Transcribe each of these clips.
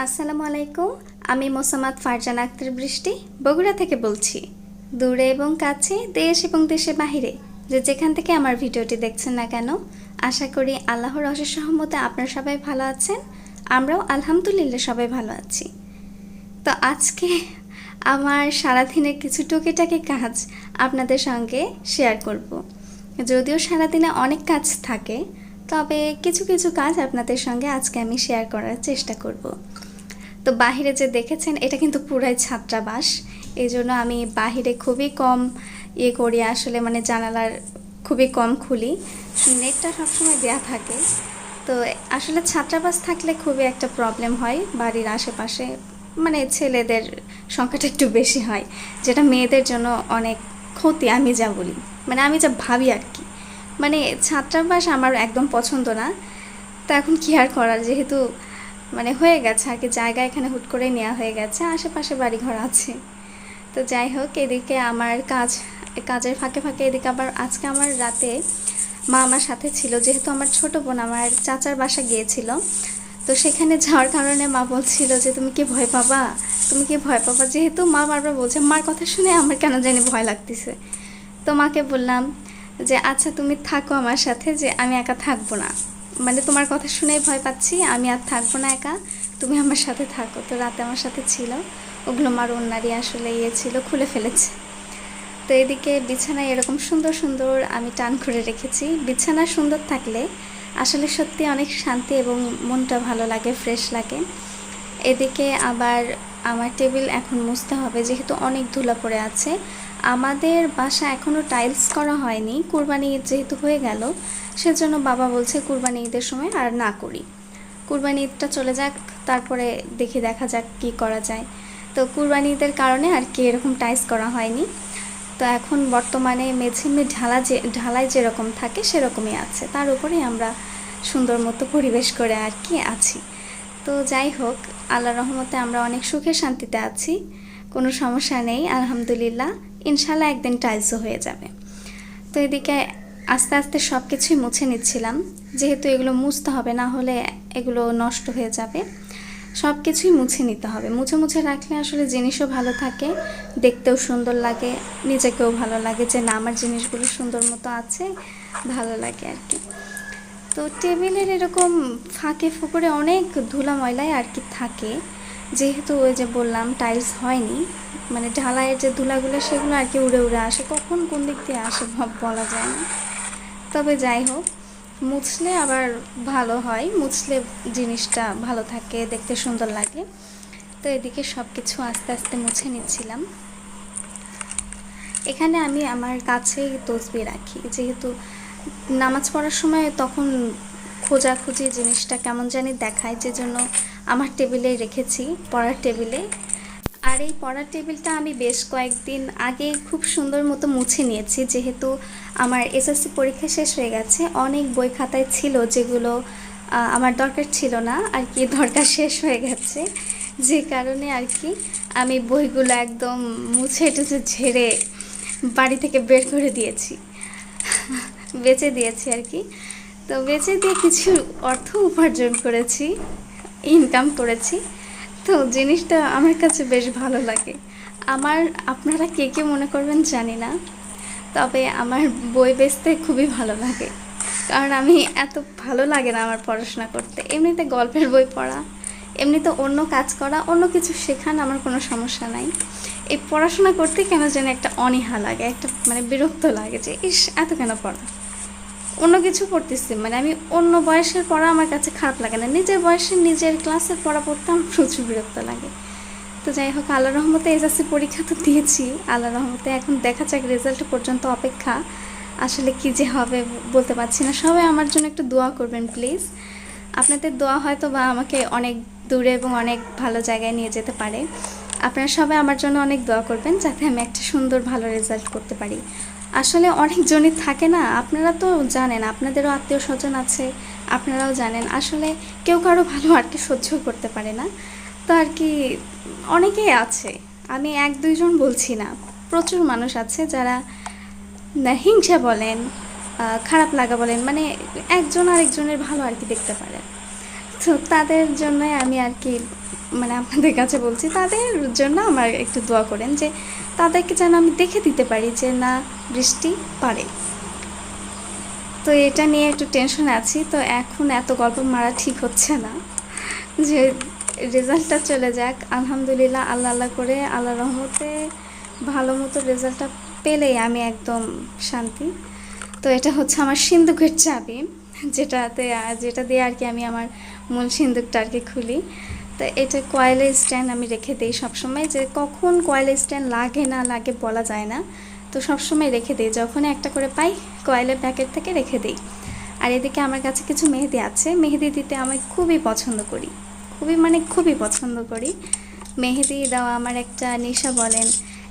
আসসালামু আলাইকুম। আমি মোসাম্মদ ফারজানা আক্তার বৃষ্টি বগুড়া থেকে বলছি। দূরে এবং কাছে, দেশ এবং দেশের বাহিরে যেখান থেকে আমার ভিডিওটি দেখছেন না কেন, আশা করি আল্লাহর অশেষ রহমতে আপনারা সবাই ভালো আছেন। আমরাও আলহামদুলিল্লাহ সবাই ভালো আছি। তো আজকে আমার সারাদিনের কিছু টুকিটাকি কাজ আপনাদের সঙ্গে শেয়ার করব। যদিও সারাদিনে অনেক কাজ থাকে, তবে কিছু কিছু কাজ আপনাদের সঙ্গে আজকে আমি শেয়ার করার চেষ্টা করব। তো বাহিরে যে দেখেছেন এটা কিন্তু পুরাই ছাত্রাবাস, এই জন্য আমি বাহিরে খুবই কম করি, আসলে মানে জানালার খুবই কম খুলি, নেটটা সবসময় দেওয়া থাকে। তো আসলে ছাত্রাবাস থাকলে খুবই একটা প্রবলেম হয়, বাড়ির আশেপাশে মানে ছেলেদের সংখ্যাটা একটু বেশি হয়, যেটা মেয়েদের জন্য অনেক ক্ষতি আমি যা বলি, মানে আমি যা ভাবি আর কি। মানে ছাত্রাবাস আমার একদম পছন্দ না। তো এখন কি আর করার, যেহেতু মানে হয়ে গেছে আর কি, জায়গা এখানে হুট করে নেওয়া হয়ে গেছে, আশেপাশে বাড়িঘর আছে। তো যাই হোক, এদিকে আমার কাজের ফাঁকে ফাঁকে এদিকে আবার আজকে আমার রাতে মা আমার সাথে ছিল, যেহেতু আমার ছোট বোন আমার চাচার বাসা গিয়েছিল। তো সেখানে যাওয়ার কারণে মা বলছিল যে তুমি কি ভয় পাবা, তুমি কি ভয় পাবা, যেহেতু মা বারবার বলছে, মার কথা শুনে আমার কেন জানি ভয় লাগতেছে। তো মাকে বললাম যে আচ্ছা তুমি থাকো আমার সাথে, যে আমি একা থাকবো না, মানে তোমার কথা শুনেই ভয় পাচ্ছি, আমি আর থাকবো না একা, তুমি আমার সাথে থাকো। তো রাতে আমার সাথে ছিল, ওগুলো মার ওনারই আসলে ছিল, খুলে ফেলেছে। তো এদিকে বিছানায় এরকম সুন্দর সুন্দর আমি টান করে রেখেছি। বিছানা সুন্দর থাকলে আসলে সত্যি অনেক শান্তি এবং মনটা ভালো লাগে, ফ্রেশ লাগে। এদিকে আবার আমার টেবিল এখন মুছতে হবে, যেহেতু অনেক ধুলা পড়ে আছে। আমাদের বাসা এখনও টাইলস করা হয়নি, কুরবানি ঈদ যেহেতু হয়ে গেল, সেজন্য বাবা বলছে কুরবানি ঈদের সময় আর না করি, কুরবানি ঈদটা চলে যাক, তারপরে দেখা যাক কি করা যায়। তো কুরবানি ঈদের কারণে আর কি এরকম টাইলস করা হয়নি। তো এখন বর্তমানে মেঝে ঢালাই যেরকম থাকে সেরকমই আছে, তার উপরেই আমরা সুন্দর মতো পরিবেশ করে আর কি আছি। তো যাই হোক, আল্লাহর রহমতে আমরা অনেক সুখে শান্তিতে আছি, কোনো সমস্যা নেই আলহামদুলিল্লাহ। ইনশাল্লাহ একদিন টাইলসও হয়ে যাবে। তো এদিকে আস্তে আস্তে সব কিছুই মুছে নিচ্ছিলাম, যেহেতু এগুলো মুছতে হবে, না হলে এগুলো নষ্ট হয়ে যাবে। সব কিছুই মুছে নিতে হবে, মুছে মুছে রাখলে আসলে জিনিসও ভালো থাকে, দেখতেও সুন্দর লাগে, নিজেকেও ভালো লাগে যে না আমার জিনিসগুলো সুন্দর মতো আছে, ভালো লাগে আর কি। তো টেবিলের এরকম ফাঁকে ফুকরে অনেক ধুলা ময়লায় আর কি থাকে, যেহেতু ওই যে বললাম টাইলস হয়নি, মানে ঢালাইয়ের যে ধুলাগুলো সেগুলো আর কি উড়ে উড়ে আসে, কখন কোন দিক দিয়ে আসে বলা যায় না। তবে যাই হোক, মুছলে আবার ভালো হয়, মুছলে জিনিসটা ভালো থাকে, দেখতে সুন্দর লাগে। তো এদিকে সব কিছু আস্তে আস্তে মুছে নিচ্ছিলাম। এখানে আমি আমার কাছেই তসবিহ রাখি, যেহেতু নামাজ পড়ার সময় তখন খোঁজাখুঁজি জিনিসটা কেমন জানি দেখায়, যে জন্য আমার টেবিলেই রেখেছি, পড়ার টেবিলে। আর এই পড়ার টেবিলটা আমি বেশ কয়েকদিন আগে খুব সুন্দর মতো মুছে নিয়েছি, যেহেতু আমার এসএসসি পরীক্ষা শেষ হয়ে গেছে, অনেক বই খাতায় ছিল যেগুলো আমার দরকার ছিল না আর কি, দরকার শেষ হয়ে গেছে, যে কারণে আর কি আমি বইগুলো একদম মুছে টুছে ঝেড়ে বাড়ি থেকে বের করে দিয়েছি, বেচে দিয়েছি আর কি। তো বেচে দিয়ে কিছু অর্থ উপার্জন করেছি, ইনকাম করেছি। তো জিনিসটা আমার কাছে বেশ ভালো লাগে। আপনারা কে কে মনে করবেন জানি না, তবে আমার বই বেচতে খুবই ভালো লাগে, কারণ আমি এত ভালো লাগে না আমার পড়াশোনা করতে, এমনিতে গল্পের বই পড়া, এমনিতে অন্য কাজ করা, অন্য কিছু শেখান আমার কোনো সমস্যা নাই। এই পড়াশোনা করতে কেন যেন একটা অনীহা লাগে, একটা মানে বিরক্ত লাগে, যে ইস এত কেন পড়া। অন্য কিছু পড়তেছি, মানে আমি অন্য বয়সের পড়া আমার কাছে খারাপ লাগে না, নিজের বয়সের নিজের ক্লাসের পড়া পড়তে আমার প্রচুর বিরক্ত লাগে। তো যাই হোক, আল্লাহ রহমতে এসএসসি পরীক্ষা তো দিয়েছি, আল্লাহ রহমতে এখন দেখা যাক, রেজাল্ট পর্যন্ত অপেক্ষা, আসলে কি যে হবে বলতে পারছি না। সবাই আমার জন্য একটু দোয়া করবেন প্লিজ, আপনাদের দোয়া হয়তো বা আমাকে অনেক দূরে এবং অনেক ভালো জায়গায় নিয়ে যেতে পারে। আপনারা সবাই আমার জন্য অনেক দোয়া করবেন, যাতে আমি একটা সুন্দর ভালো রেজাল্ট করতে পারি। আসলে অনেকজনই থাকে না, আপনারা তো জানেন, আপনাদেরও আত্মীয় স্বজন আছে, আপনারাও জানেন, আসলে কেউ কারো ভালো আর কি সহ্য করতে পারে না। তো আর কি অনেকেই আছে, আমি এক দুইজন বলছি না, প্রচুর মানুষ আছে যারা হিংসা বলেন, খারাপ লাগা বলেন, মানে একজন আরেকজনের ভালো আর কি দেখতে পারে। তো তাদের জন্যই আমি আর কি মানে আপনাদের কাছে বলছি, তাদের জন্য আমার একটু দোয়া করেন যে তাদেরকে যেন আমি দেখে দিতে পারি যে না, বৃষ্টি পারে। তো এটা নিয়ে একটু টেনশনে আছি। তো এখন এত গল্প মারা ঠিক হচ্ছে না, যে রেজাল্টটা চলে যাক, আলহামদুলিল্লাহ, আল্লাহ আল্লাহ করে আল্লাহ রহমতে ভালো মতো রেজাল্টটা পেলেই আমি একদম শান্তি। তো এটা হচ্ছে আমার সিন্দুকের চাবি, যেটা দিয়ে আর কি আমি আমার মূল সিন্দুকটা আর কি খুলি। তো এটা কয়েল স্ট্যান্ড আমি রেখে দিই সবসময়, যে কখন কয়েল স্ট্যান্ড লাগে না লাগে বলা যায় না। তো সবসময় রেখে দিই, যখনই একটা করে পাই কয়েলের প্যাকেট থেকে রেখে দিই। আর এদিকে আমার কাছে কিছু মেহেদি আছে, মেহেদি দিতে আমি খুবই পছন্দ করি, খুবই পছন্দ করি। মেহেদি দেওয়া আমার একটা নেশা বলেন,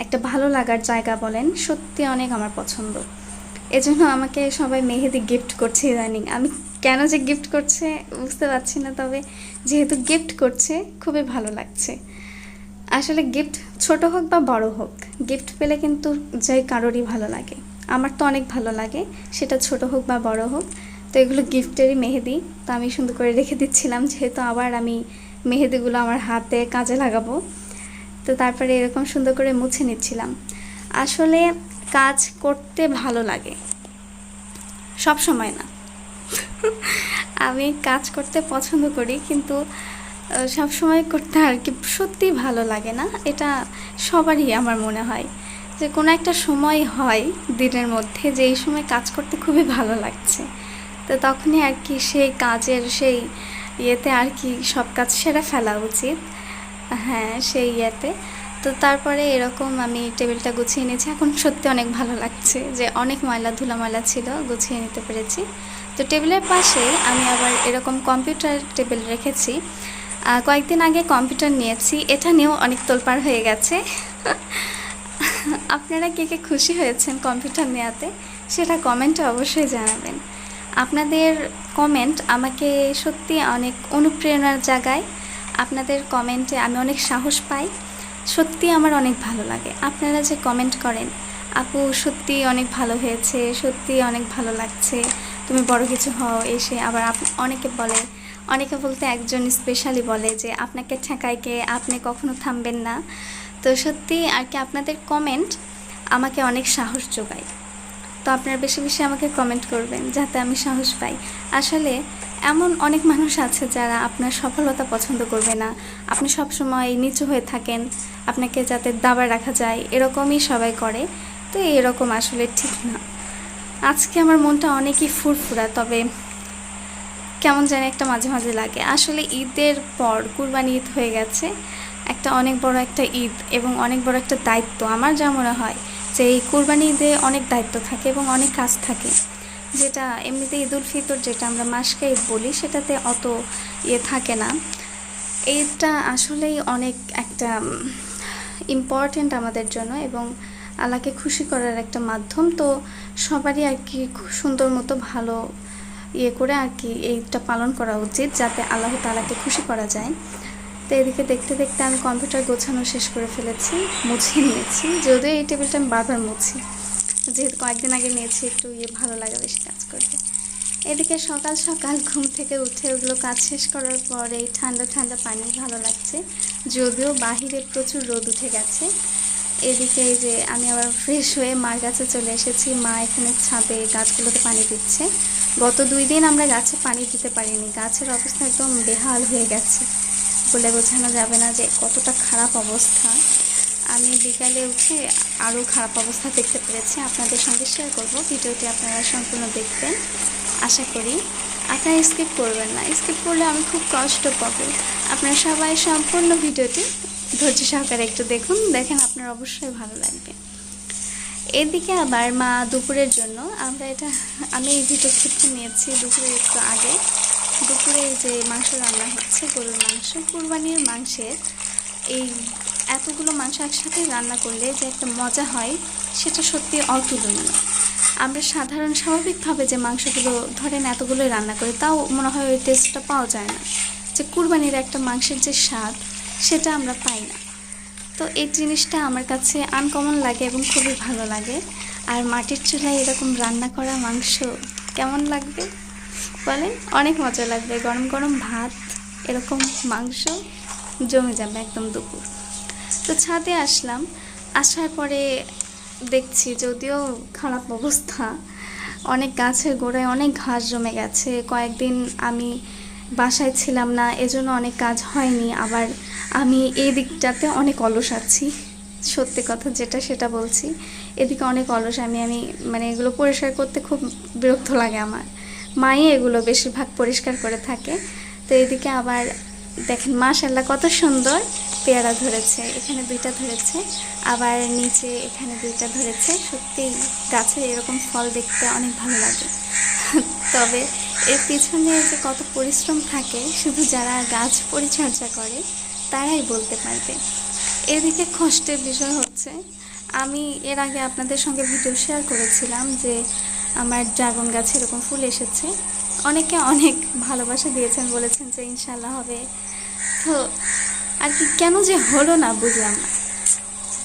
একটা ভালো লাগার জায়গা বলেন, সত্যি অনেক আমার পছন্দ। এজন্য আমাকে সবাই মেহেদি গিফট করছে ইদানিং। আমি কেন যে গিফট করছে বুঝতে পারছি না, তবে যেহেতু গিফট করছে খুবই ভালো লাগছে। আসলে গিফট ছোট হোক বা বড় হোক, গিফট পেলে কিন্তু যে কারোরই ভালো লাগে। আমার তো অনেক ভালো লাগে, সেটা ছোট হোক বা বড় হোক। তো এগুলো গিফটেরই মেহেদি। তো আমি সুন্দর করে রেখে দিচ্ছিলাম, যেহেতু আবার আমি মেহেদিগুলো আমার হাতে কাজে লাগাবো। তো তারপরে এরকম সুন্দর করে মুছে নিচ্ছিলাম। আসলে কাজ করতে ভালো লাগে, সব সময় না। আমি কাজ করতে পছন্দ করি, কিন্তু সব সময় করতে আর কি সত্যিই ভালো লাগে না। এটা সবারই আমার মনে হয় যে কোনো একটা সময় হয় দিনের মধ্যে যে এই সময় কাজ করতে খুবই ভালো লাগছে। তো তখনই আর কি সেই কাজের সেই ইয়েতে আর কি সব কাজ সেরে ফেলা উচিত। হ্যাঁ, সেই ইয়েতে। তো তারপরে এরকম আমি টেবিলটা গুছিয়ে নিয়েছি। এখন সত্যি অনেক ভালো লাগছে যে অনেক ধুলা ময়লা ছিল, গুছিয়ে নিতে পেরেছি। তো টেবিলের পাশে আমি আবার এরকম কম্পিউটার টেবিল রেখেছি। কয়েকদিন আগে কম্পিউটার নিয়েছি, এটা নিয়েও অনেক তোলপাড় হয়ে গেছে। আপনারা কে কে খুশি হয়েছেন কম্পিউটার নেওয়াতে, সেটা কমেন্টে অবশ্যই জানাবেন। আপনাদের কমেন্ট আমাকে সত্যি অনেক অনুপ্রেরণার জায়গায়। আপনাদের কমেন্টে আমি অনেক সাহস পাই, সত্যি আমার অনেক ভালো লাগে। আপনারা যে কমেন্ট করেন, আপু সত্যি অনেক ভালো হয়েছে, সত্যি অনেক ভালো লাগছে, তুমি বড় কিছু হও, এসে আবার অনেকে বলতে একজন স্পেশালি বলে যে আপনাকে ঠেকায় কে, আপনি কখনো থামবেন না। তো সত্যি আর কি আপনাদের কমেন্ট আমাকে অনেক সাহস যোগায়। তো আপনারা বেশি বেশি আমাকে কমেন্ট করবেন যাতে আমি সাহস পাই। আসলে এমন অনেক মানুষ আছে যারা আপনার সফলতা পছন্দ করবে না, আপনি সবসময় নিচু হয়ে থাকেন, আপনাকে যাতে দাবায় রাখা যায় এরকমই সবাই করে। তো এরকম আসলে ঠিক না। আজকে আমার মনটা অনেকই ফুরফুরা, তবে কেমন জানি একটা মাঝে মাঝে লাগে। আসলে ঈদের পর কুরবানি ঈদ হয়ে গেছে, একটা অনেক বড় একটা ঈদ এবং অনেক বড় একটা দায়িত্ব। আমার যা মনে হয় যে এই কুরবানি ঈদে অনেক দায়িত্ব থাকে এবং অনেক কাজ থাকে, যেটা এমনিতে ঈদুল ফিতর যেটা আমরা মাসকে ঈদ বলি সেটাতে অত থাকে না। ঈদটা আসলেই অনেক একটা ইম্পর্ট্যান্ট আমাদের জন্য এবং আল্লাহকে খুশি করার একটা মাধ্যম। তো সবারই আর কি সুন্দর মতো ভালো করে আর কি এইটা পালন করা উচিত, যাতে আল্লাহ তাআলাকে খুশি করা যায়। তো এদিকে দেখতে দেখতে আমি কম্পিউটার গোছানো শেষ করে ফেলেছি, মুছে নিয়েছি। যদিও এই টেবিলটা আমি বারবার মুছি, যেহেতু কয়েকদিন আগে নিয়েছি, একটু ভালো লাগে বেশি কাজ করতে। এদিকে সকাল সকাল ঘুম থেকে উঠে ওগুলো কাজ শেষ করার পরে ঠান্ডা ঠান্ডা পানি ভালো লাগছে, যদিও বাহিরে প্রচুর রোদ উঠে গেছে। এদিকে এই যে আমি আবার ফ্রেশ হয়ে মার কাছে চলে এসেছি। মা এখানে ছাদে গাছগুলোতে পানি দিচ্ছে। গত 2 দিন আমরা গাছে পানি দিতে পারিনি, গাছের অবস্থা একদম বেহাল হয়ে গেছে, বলে বোঝানো যাবে না যে কতটা খারাপ অবস্থা। আমি বিকালে উঠে আরও খারাপ অবস্থা দেখতে পেরেছি, আপনাদের সঙ্গে শেয়ার করব। ভিডিওটি আপনারা সম্পূর্ণ দেখবেন, আশা করি আপনারা স্কিপ করবেন না। স্কিপ করলে আমি খুব কষ্ট পাবো। আপনারা সবাই সম্পূর্ণ ভিডিওটি ধৈর্য সহকারে একটু দেখেন, আপনার অবশ্যই ভালো লাগবে। এদিকে আবার মা দুপুরের জন্য আমি এই ভিডিও ক্ষেত্রে নিয়েছি দুপুরের একটু আগে। দুপুরে যে মাংস রান্না হচ্ছে, গরুর মাংস, কুরবানির মাংসের এই এতগুলো মাংস একসাথে রান্না করলে যে একটা মজা হয় সেটা সত্যি অতুলনীয়। আমরা স্বাভাবিকভাবে যে মাংসগুলো ধরেন এতগুলোই রান্না করি, তাও মনে হয় ওই টেস্টটা পাওয়া যায় না, যে কুরবানির একটা মাংসের যে স্বাদ সেটা আমরা পাই না। তো এই জিনিসটা আমার কাছে আনকমন লাগে এবং খুবই ভালো লাগে। আর মাটির চুলায় এরকম রান্না করা মাংস কেমন লাগবে বলেন? অনেক মজা লাগবে। গরম গরম ভাত এরকম মাংস জমে যাবে একদম দুপুর। তো ছাদে আসলাম, আসার পরে দেখছি যদিও খারাপ অবস্থা, অনেক গাছের গোড়ায় অনেক ঘাস জমে গেছে। কয়েকদিন আমি বাসায় ছিলাম না, এজন্য অনেক কাজ হয়নি। আবার আমি এই দিকটাতে অনেক অলস আছি, সত্যি কথা যেটা সেটা বলছি। এদিকে অনেক অলস আমি মানে এগুলো পরিষ্কার করতে খুব বিরক্ত লাগে আমার। মাই এগুলো বেশিরভাগ পরিষ্কার করে থাকে। তো এদিকে আবার দেখেন মাশাআল্লাহ কত সুন্দর পেয়ারা ধরেছে, এখানে 2টা ধরেছে, আবার নিচে এখানে 2টা ধরেছে। সত্যি গাছের এরকম ফল দেখতে অনেক ভালো লাগে। তবে এর পিছনে যে কত পরিশ্রম থাকে শুধু যারা গাছ পরিচর্যা করে তারাই বলতে পারবে। এদিকে কষ্টের বিষয় হচ্ছে, আমি এর আগে আপনাদের সঙ্গে ভিডিও শেয়ার করেছিলাম যে আমার ড্রাগন গাছে এরকম ফুল এসেছে। অনেকে অনেক ভালোবাসা দিয়েছেন, বলেছেন যে ইনশাল্লাহ হবে। তো আর কি কেন যে হলো না বুঝলাম না।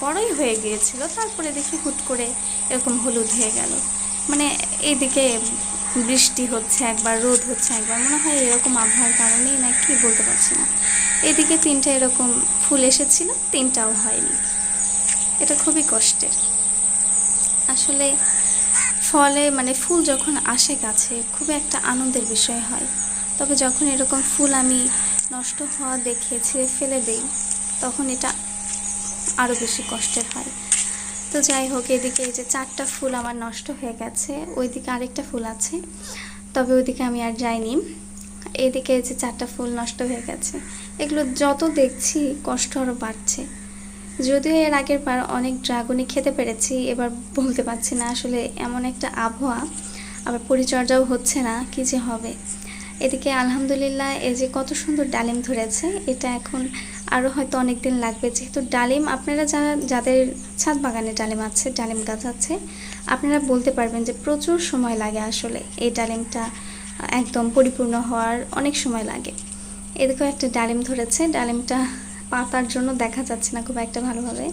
বড়ই হয়ে গিয়েছিল, তারপরে দেখি হুট করে এরকম হলুদ হয়ে গেল। মানে এইদিকে বৃষ্টি হচ্ছে একবার, রোদ হচ্ছে একবার, মনে হয় এরকম আবহাওয়ার কারণেই না কি বলতে পারছি না। এদিকে 3টা এরকম ফুল এসেছিল, 3টাও হয়নি। এটা খুবই কষ্টের আসলে। ফলে মানে ফুল যখন আসে গাছে খুব একটা আনন্দের বিষয় হয়, তবে যখন এরকম ফুল আমি নষ্ট হওয়া দেখে ছিঁড়ে ফেলে দেই তখন এটা আরও বেশি কষ্টের হয়। তো যাই হোক, এদিকে এই যে 4টা ফুল আমার নষ্ট হয়ে গেছে, ওইদিকে আরেকটা ফুল আছে, তবে ওইদিকে আমি আর যাইনি। এদিকে এই যে 4টা ফুল নষ্ট হয়ে গেছে, এগুলো যত দেখছি কষ্ট আরও বাড়ছে। যদিও এর আগের বার অনেক ড্রাগনই খেতে পেরেছি, এবার বলতে পারছি না আসলে, এমন একটা আবহাওয়া, আবার পরিচর্যাও হচ্ছে না, কি যে হবে। এদিকে আলহামদুলিল্লাহ এই যে কত সুন্দর ডালিম ধরেছে, এটা এখন আরও হয়তো অনেক দিন লাগবে। যেহেতু ডালিম আপনারা যাদের ছাদ বাগানে ডালিম আছে, ডালিম গাছ আছে, আপনারা বলতে পারবেন যে প্রচুর সময় লাগে আসলে এই ডালিমটা একদম পরিপূর্ণ হওয়ার অনেক সময় লাগে। এদিকেও একটা ডালিম ধরেছে, ডালিমটা পাতার জন্য দেখা যাচ্ছে না খুব একটা ভালোভাবে।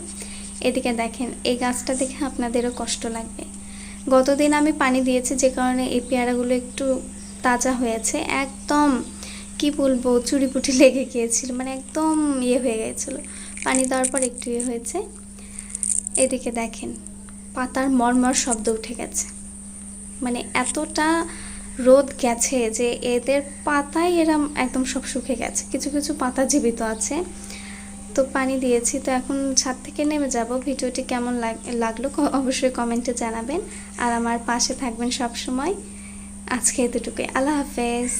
এদিকে দেখেন এই গাছটা দেখে আপনাদেরও কষ্ট লাগবে। গতদিন আমি পানি দিয়েছি যে কারণে এই পেয়ারাগুলো একটু তাজা হয়েছে, একদম কি বলবো চুরিপুটি লেগে গিয়েছিল, মানে একদম হয়ে গিয়েছিল। পানি দেওয়ার পর একটু হয়েছে। এদিকে দেখেন পাতার মরমর শব্দ উঠে গেছে, মানে এতটা রোদ গেছে যে এদের পাতায় এরা একদম সব শুকিয়ে গেছে, কিছু কিছু পাতা জীবিত আছে। তো পানি দিয়েছি, তো এখন ছাদ থেকে নেমে যাব। ভিডিওটি কেমন লাগলো অবশ্যই কমেন্টে জানাবেন, আর আমার পাশে থাকবেন সব সময়। আজকে এতটুকুই, আল্লাহ হাফেজ।